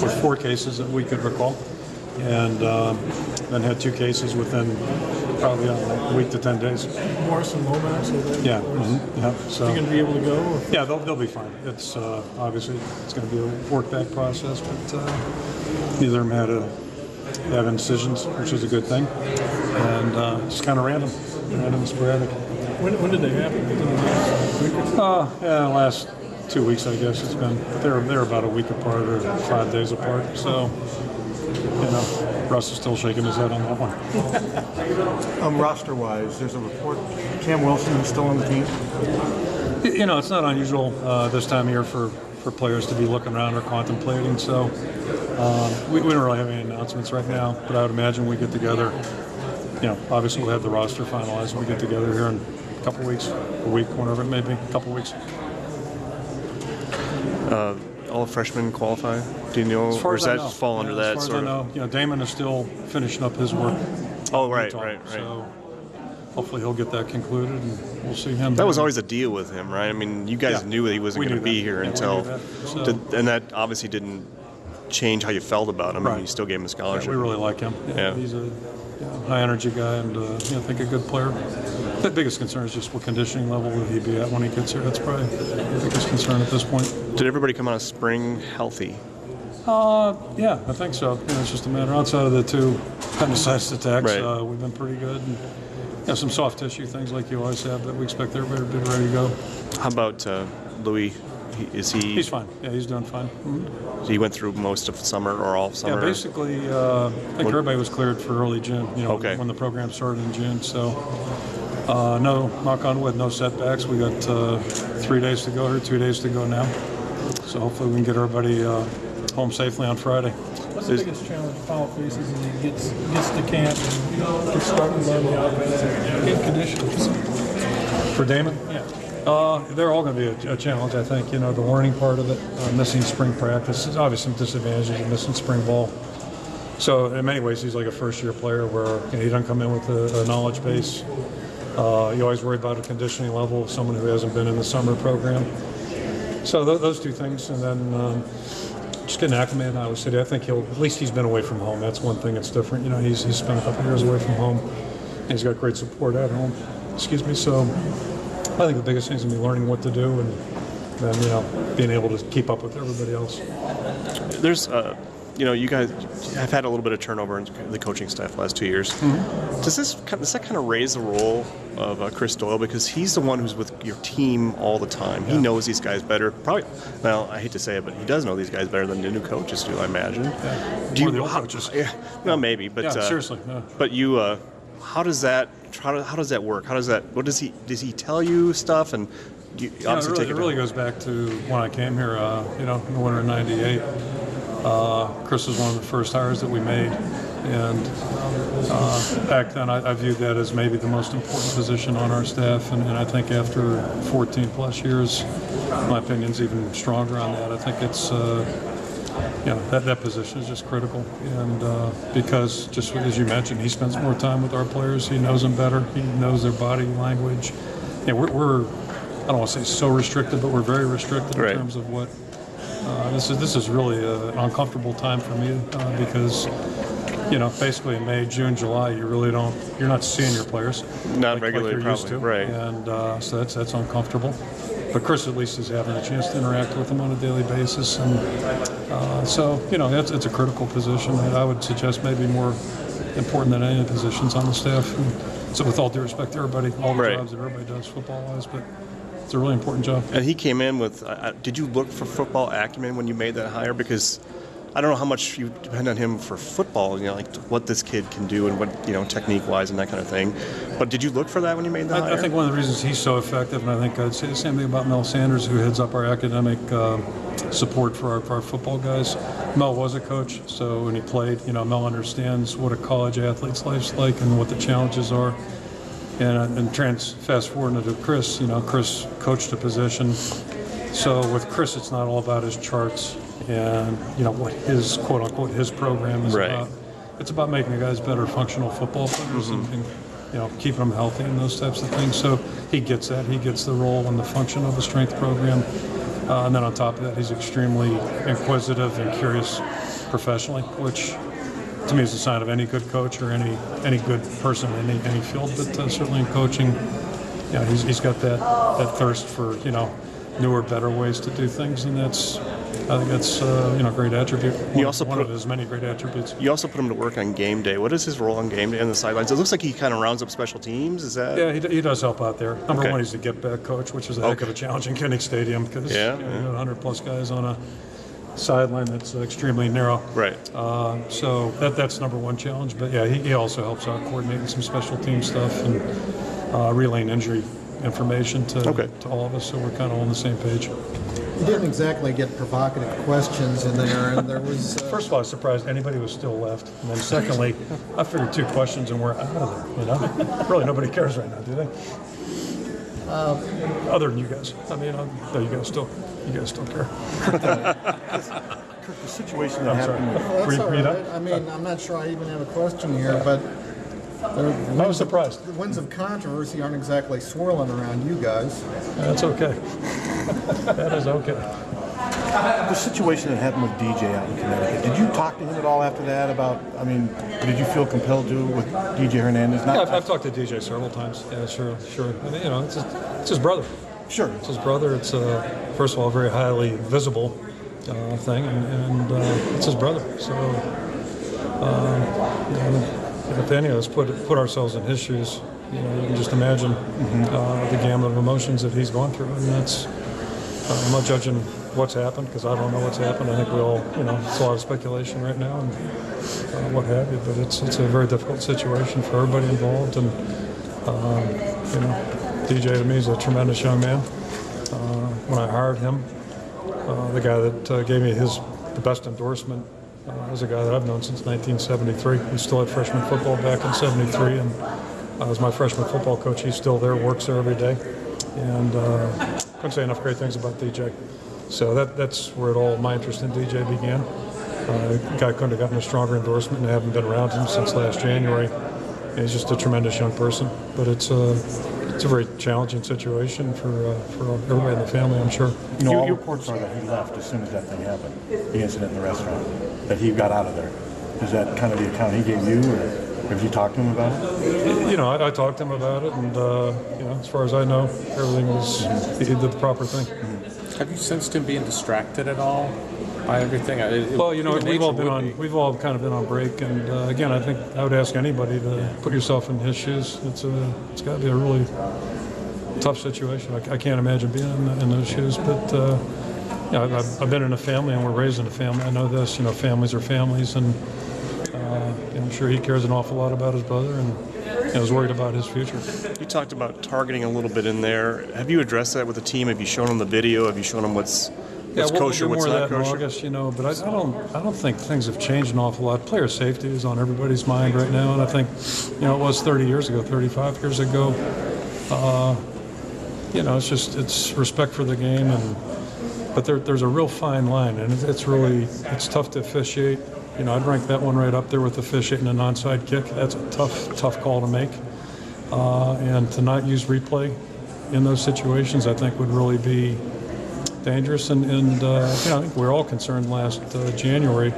with 4 cases that we could recall, and then had 2 cases within probably a week to 10 days. Morrison, Lomax. Yeah. Yeah. So Are you going to be able to go? Or? Yeah, they'll be fine. It's obviously it's going to be a work back process, but neither of them had to have incisions, which is a good thing, and just kind of random and sporadic. When did they happen? The last 2 weeks, I guess it's been. They're about a week apart or 5 days apart. So, Russ is still shaking his head on that one. Roster-wise, there's a report Cam Wilson is still on the team. It's not unusual this time of year for players to be looking around or contemplating. So we don't really have any announcements right now, but I would imagine we get together. Obviously we'll have the roster finalized. We get together here in a couple weeks, a week, whatever it may be, a couple weeks. All freshmen qualify? Do you know, or does that fall under that as far sort as I of? know, Damon is still finishing up his work. Oh, right. So hopefully he'll get that concluded, and we'll see him. That was always a deal with him, right? I mean, you guys knew that he wasn't going to be here until, and that obviously didn't change how you felt about him. I mean, you still gave him a scholarship. We really like him. Yeah. He's a high energy guy, and I think a good player. The biggest concern is just what conditioning level will he be at when he gets here. That's probably the biggest concern at this point. Did everybody come out of spring healthy? Yeah, I think so. It's just a matter. Outside of the 2 appendicitis attacks, we've been pretty good. And, some soft tissue things like you always have, but we expect everybody to be ready to go. How about Louis? He's fine. Yeah, he's doing fine. Mm-hmm. So he went through most of summer or all summer? Yeah, basically, I think everybody was cleared for early June, when the program started in June. So, no, knock on wood, no setbacks. We got 3 days to go, or 2 days to go now. So hopefully we can get everybody home safely on Friday. What's the biggest challenge Powell faces as he gets to camp and gets started to learn the offense and get conditions? For Damon? Yeah. They're all going to be a challenge, I think. The learning part of it, missing spring practice. There's obviously some disadvantages of missing spring ball. So in many ways, he's like a first-year player where he doesn't come in with a knowledge base. You always worry about a conditioning level of someone who hasn't been in the summer program. So those 2 things, and then just getting acclimated in Iowa City. I think at least he's been away from home. That's one thing that's different. He's spent a couple years away from home, and he's got great support at home. So I think the biggest thing is going to be learning what to do, and then being able to keep up with everybody else. There's you guys have had a little bit of turnover in the coaching staff the last 2 years. Mm-hmm. Does that kind of raise the role of Chris Doyle, because he's the one who's with your team all the time? He knows these guys better. Probably, well, I hate to say it, but he does know these guys better than the new coaches do, I imagine. Yeah. Do you? The old coaches. Yeah. Well, maybe, but seriously. Yeah. But you, how does that work? What does he tell you stuff? And you obviously it really goes back to when I came here. In the winter of '98. Chris was one of the first hires that we made, and back then I viewed that as maybe the most important position on our staff, and I think after 14 plus years, my opinion's even stronger on that. I think it's that position is just critical, and because just as you mentioned, he spends more time with our players, he knows them better, he knows their body language. We're I don't want to say so restricted, but we're very restricted in terms of what. This is really an uncomfortable time for me because, basically in May, June, July, you're not seeing your players. Not regularly, like you're used to. Right. And so that's uncomfortable. But Chris at least is having a chance to interact with them on a daily basis. And it's a critical position. I would suggest maybe more important than any of the positions on the staff. And so with all due respect to everybody, all the jobs that everybody does football-wise, but it's a really important job. And he came in with, did you look for football acumen when you made that hire? Because I don't know how much you depend on him for football, like what this kid can do and what, technique-wise and that kind of thing. But did you look for that when you made the hire? I think one of the reasons he's so effective, and I think I'd say the same thing about Mel Sanders, who heads up our academic support for our football guys. Mel was a coach, so when he played, Mel understands what a college athlete's life's like and what the challenges are. And fast forward into Chris, Chris coached a position. So with Chris, it's not all about his charts and, what his, quote unquote, his program is about. It's about making the guys better functional football players and keeping them healthy and those types of things. So he gets that. He gets the role and the function of the strength program. And then on top of that, he's extremely inquisitive and curious professionally, which to me is a sign of any good coach or any good person in any field. But certainly in coaching, he's got that thirst for newer, better ways to do things, and I think that's a great attribute. One of his many great attributes. You also put him to work on game day. What is his role on game day on the sidelines? It looks like he kind of rounds up special teams. Is that? Yeah, he does help out there. Number one, he's the get-back coach, which is a heck of a challenge in Kinnick Stadium because you got 100-plus guys on a sideline that's extremely narrow. Right. So that's number one challenge. But yeah, he also helps out coordinating some special team stuff and relaying injury information to all of us, so we're kind of on the same page. You didn't exactly get provocative questions in there, and there was... First of all, I was surprised anybody was still left. And then secondly, I figured 2 questions and we're out of there, Really, nobody cares right now, do they? Other than you guys. I mean, no, you guys still care. Kirk, the situation that happened with... Well, that's all right. I mean, I'm not sure I even have a question here, but... I was surprised. The winds of controversy aren't exactly swirling around you guys. That's okay. That is okay. The situation that happened with DJ out in Connecticut, did you talk to him at all after that about, did you feel compelled to with DJ Hernandez? I've talked to DJ several times. Yeah, sure. I mean, it's his brother. Sure. It's his brother. It's, first of all, a very highly visible thing, and it's his brother. So, if any of us put ourselves in his shoes, you can just imagine the gamut of emotions that he's gone through. And that's, I'm not judging what's happened because I don't know what's happened. I think we all, it's a lot of speculation right now and what have you. But it's a very difficult situation for everybody involved. And, DJ to me is a tremendous young man. When I hired him, the guy that gave me the best endorsement was a guy that I've known since 1973. He still had freshman football back in '73, and as my freshman football coach, he's still there, works there every day, and couldn't say enough great things about DJ. So that's where my interest in DJ began. The guy couldn't have gotten a stronger endorsement, and I haven't been around him since last January. And he's just a tremendous young person, but it's a very challenging situation for everybody in the family, I'm sure. All reports are that he left as soon as that thing happened, the incident in the restaurant, that he got out of there. Is that kind of the account he gave you, or have you talked to him about it? I talked to him about it, and as far as I know, everything he did the proper thing. Have you sensed him being distracted at all by everything? Well, we've all kind of been on break, and again, I think I would ask anybody to put yourself in his shoes. It's got to be a really tough situation. I can't imagine being in those shoes, but I've been in a family, and we're raised in a family. I know this. Families are families, and I'm sure he cares an awful lot about his brother, and is worried about his future. You talked about targeting a little bit in there. Have you addressed that with the team? Have you shown them the video? Have you shown them what's kosher, what's not kosher? August, but I don't think things have changed an awful lot. Player safety is on everybody's mind right now, and I think it was 30 years ago, 35 years ago. It's respect for the game, but there's a real fine line, and it's tough to officiate. I'd rank that one right up there with officiating an onside kick. That's a tough call to make, and to not use replay in those situations, I think would really be dangerous. And I think we were all concerned last February. I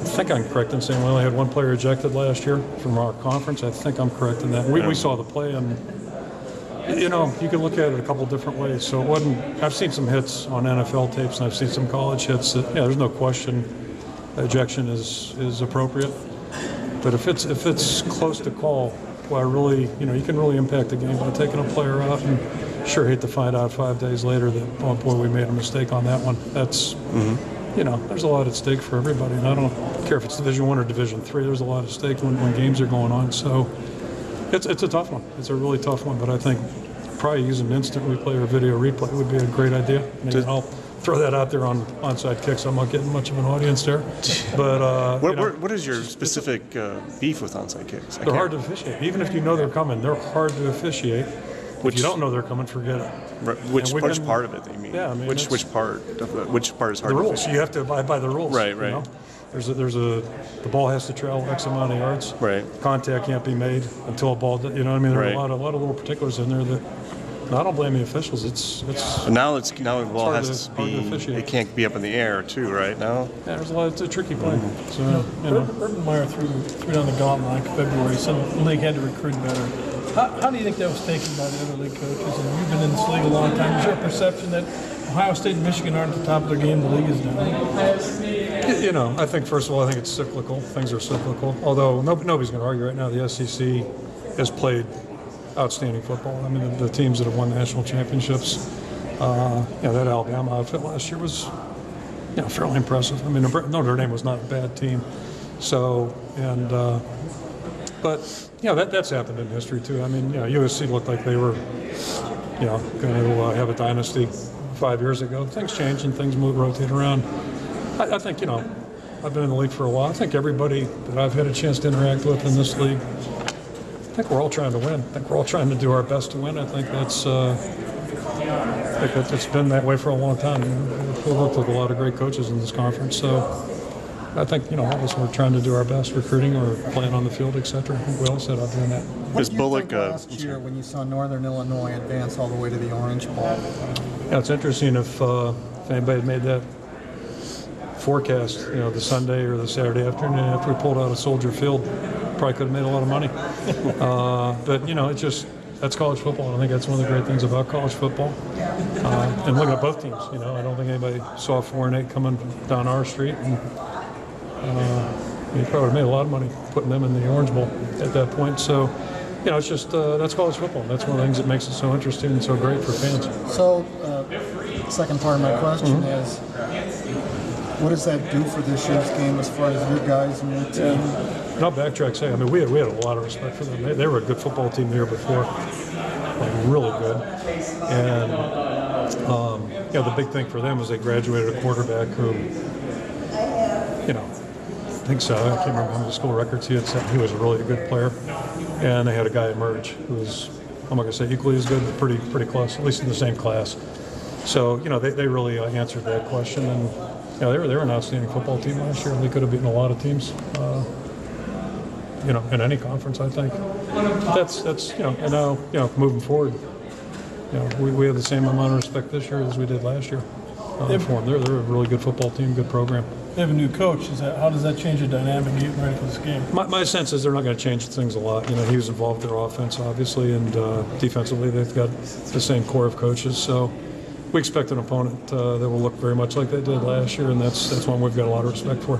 think I'm correct in saying we only had one player ejected last year from our conference. I think I'm correct in that. We saw the play, and you can look at it a couple different ways. So it wasn't. I've seen some hits on NFL tapes, and I've seen some college hits that there's no question ejection is appropriate. But if it's close to call, well, really, you can really impact the game by taking a player out. And sure, hate to find out 5 days later that, oh boy, we made a mistake on that one. That's there's a lot at stake for everybody, and I don't care if it's Division I or Division III. There's a lot at stake when games are going on. So it's a tough one. It's a really tough one. But I think probably using instant replay or video replay would be a great idea. I'll throw that out there on onside kicks. I'm not getting much of an audience there. But what is your specific beef with onside kicks? They're hard to officiate. Even if you know they're coming, they're hard to officiate. If you don't know they're coming, forget it. Which part of it do you mean? Yeah, which part is hard? The rules. You have to abide by the rules. Right. The ball has to travel X amount of yards. Right. Contact can't be made until a ball. There are a lot of little particulars in there that No, I don't blame the officials. It's But now the ball hard has to- to hard to be. officiate. It can't be up in the air too, right now. yeah, there's a lot. It's a tricky play. So Urban Meyer threw down the gauntlet in February. Said the league had to recruit better. How do you think that was taken by the other league coaches? And you've been in this league a long time. Is there a perception that Ohio State and Michigan aren't at the top of their game? The league is down. You know, I think first of all, I think it's cyclical. Things are cyclical. Although nobody's going to argue right now. The SEC has played outstanding football. I mean, the teams that have won national championships. That Alabama outfit last year was, fairly impressive. I mean, Notre Dame was not a bad team. So, but that's happened in history too. I mean, USC looked like they were, going to have a dynasty 5 years ago. Things change and things rotate around. I think, I've been in the league for a while. I think everybody that I've had a chance to interact with in this league, I think we're all trying to win. I think we're all trying to do our best to win. I think it's been that way for a long time. We've worked with a lot of great coaches in this conference, so I think all of us are trying to do our best, recruiting or playing on the field, etc. I think we all set out doing that. What did you think last year when you saw Northern Illinois advance all the way to the Orange Bowl? Yeah, it's interesting if anybody had made that forecast, the Sunday or the Saturday afternoon after we pulled out of Soldier Field, probably could have made a lot of money. But that's college football. I think that's one of the great things about college football. And looking at both teams, I don't think anybody saw 4-8 coming down our street. And you probably would have made a lot of money putting them in the Orange Bowl at that point. So, it's just that's college football. That's one of the things that makes it so interesting and so great for fans. So, second part of my question is, what does that do for this year's game as far as your guys and your team? And I'll backtrack. Say, I mean, we had a lot of respect for them. They were a good football team the year before, like really good. And the big thing for them was they graduated a quarterback who, I think so. I can't remember how many school records he had set. He was a really good player. And they had a guy emerge who was, I'm not going to say equally as good, but pretty close, at least in the same class. So, they really answered that question. And, they were an outstanding football team last year. They could have beaten a lot of teams, in any conference, I think. That's and now, moving forward, we have the same amount of respect this year as we did last year for them. They're a really good football team, good program. They have a new coach. How does that change the dynamic getting ready for this game? My sense is they're not going to change things a lot. He was involved in their offense, obviously, and defensively they've got the same core of coaches. So we expect an opponent that will look very much like they did last year, and that's one we've got a lot of respect for.